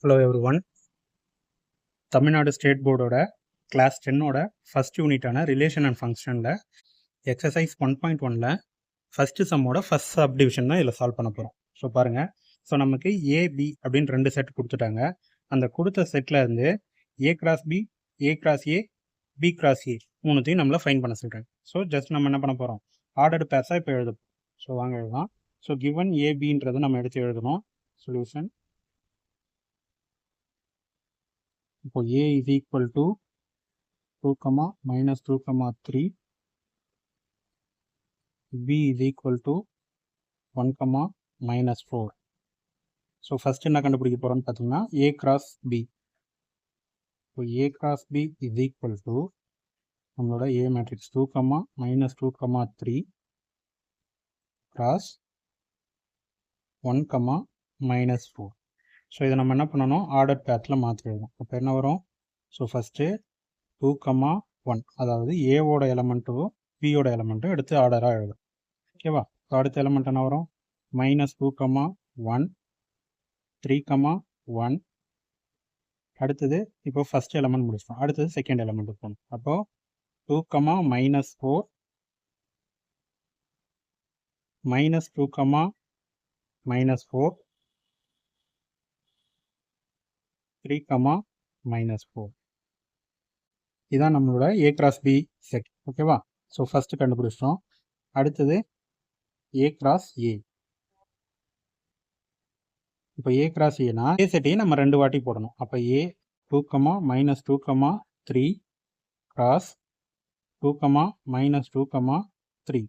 Hello everyone. Tamil Nadu state போர்டோட class 10ஓட first யூனிட்டான ரிலேஷன் அண்ட் ஃபங்க்ஷனில் எக்ஸசைஸ் 1.1ல் ஃபஸ்ட்டு சம்மோட ஃபஸ்ட் சப்டிவிஷன் தான் இதில் சால்வ் பண்ண போகிறோம். ஸோ பாருங்கள், ஸோ நமக்கு ஏபி அப்படின்னு 2 செட் கொடுத்துட்டாங்க. அந்த கொடுத்த செட்டில் இருந்து A cross B, A cross A, B cross A மூணுத்தையும் நம்மளை ஃபைன் பண்ண சொல்கிறாங்க. ஸோ ஜஸ்ட் நம்ம என்ன பண்ண போகிறோம், ஆர்டர்டு பேர்ஸாக இப்போ எழுதும். ஸோ வாங்க எழுதலாம். ஸோ கிவன் ஏபின்றதை நம்ம எடுத்து எழுதணும். சொல்யூஷன் இப்போ a is equal to 2, minus 2, 3, b is equal to 1, minus 4. So first என்ன கண்டுபிடிக்க போகிறோன்னு பார்த்தீங்கன்னா a cross b. இப்போ a cross b is equal to நம்மளோட a matrix 2, minus 2, 3 cross 1, minus 4. So இதை நம்ம என்ன பண்ணணும், ஆர்டர் பேத்தில் மாற்றி எழுதணும். அப்போ என்ன வரும், ஸோ ஃபஸ்ட்டு 2, 1, அதாவது ஏவோட எலமெண்ட்டும் பியோட எலமெண்ட்டும் எடுத்து ஆர்டராக எழுதும். ஓகேவா? ஸோ அடுத்த எலமெண்ட் என்ன வரும், minus 2, 1, 3, 1. அடுத்தது இப்போ ஃபஸ்ட் எலமெண்ட் முடிச்சிட்டோம். அடுத்தது செகண்ட் எலமெண்ட் போகணும். அப்போது 2, minus 4, minus 2, minus 4, 3, minus 4. இதான் நம்மளோட ஏ கிராஸ் பி செட். ஓகேவா? ஸோ ஃபஸ்ட்டு கண்டுபிடிச்சிட்டோம். அடுத்தது ஏ கிராஸ் ஏ. இப்போ ஏ கிராஸ் ஏனா ஏ செட்டையும் நம்ம 2 வாட்டி போடணும். அப்போ ஏ 2, minus 2, 3 கிராஸ் 2, minus 2, 3.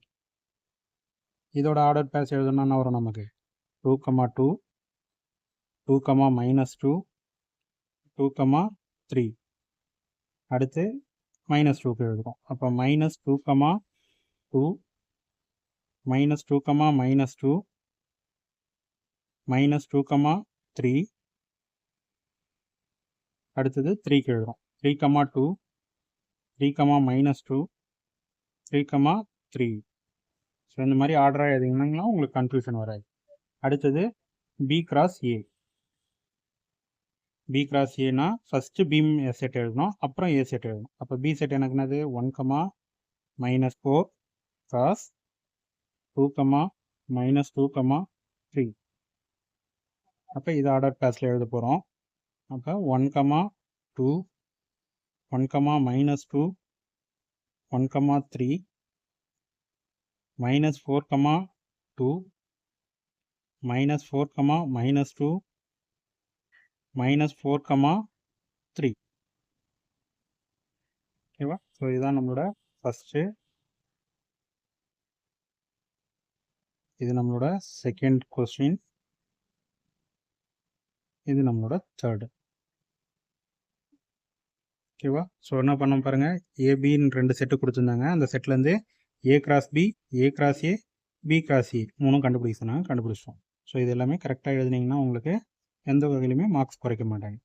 இதோட ஆர்டர் பேர்ஸ் எழுதணும்னா வரும் நமக்கு 2, 2, minus 2, 2, 3. அடுத்து minus 2க்கு எழுதுகிறோம். அப்போ minus 2, 2, minus 2, minus 2, minus 2, 3. அடுத்தது 3க்கு எழுதுகிறோம். 3, 2, 3, minus 2, 3, 3. ஸோ இந்த மாதிரி ஆர்டராக எழுதிங்கன்னா உங்களுக்கு கன்ஃபியூஷன் வராது. அடுத்தது B cross A. B cross ஏனா ஃபஸ்ட்டு பி செட் எழுதணும், அப்புறம் ஏ செட் எழுதணும். அப்போ பி செட் எனக்கு என்னது 1, minus 4 கிராஸ் 2, minus 2, 3. அப்போ இது ஆர்டர் பேஸில் எழுத போகிறோம். அப்போ 1, 2, 1, minus 2, 1, 3, minus 4, 2, minus 4, minus 2, minus 4, 3. ஓகேவா? ஸோ இதுதான் நம்மளோட ஃபஸ்ட்டு. இது நம்மளோட செகண்ட் கொஸ்டின். இது நம்மளோட தேர்டு. ஓகேவா? ஸோ என்ன பண்ண பாருங்கள், ஏபின்னு 2 செட்டு கொடுத்துருந்தாங்க. அந்த செட்லேருந்து A cross B, A cross A, B cross A மூணும் கண்டுபிடிச்சிட்டோம். ஸோ இது எல்லாமே கரெக்டாக எழுதினீங்கன்னா உங்களுக்கு எந்த வகையிலுமே மார்க்ஸ் குறைக்க மாட்டாங்க.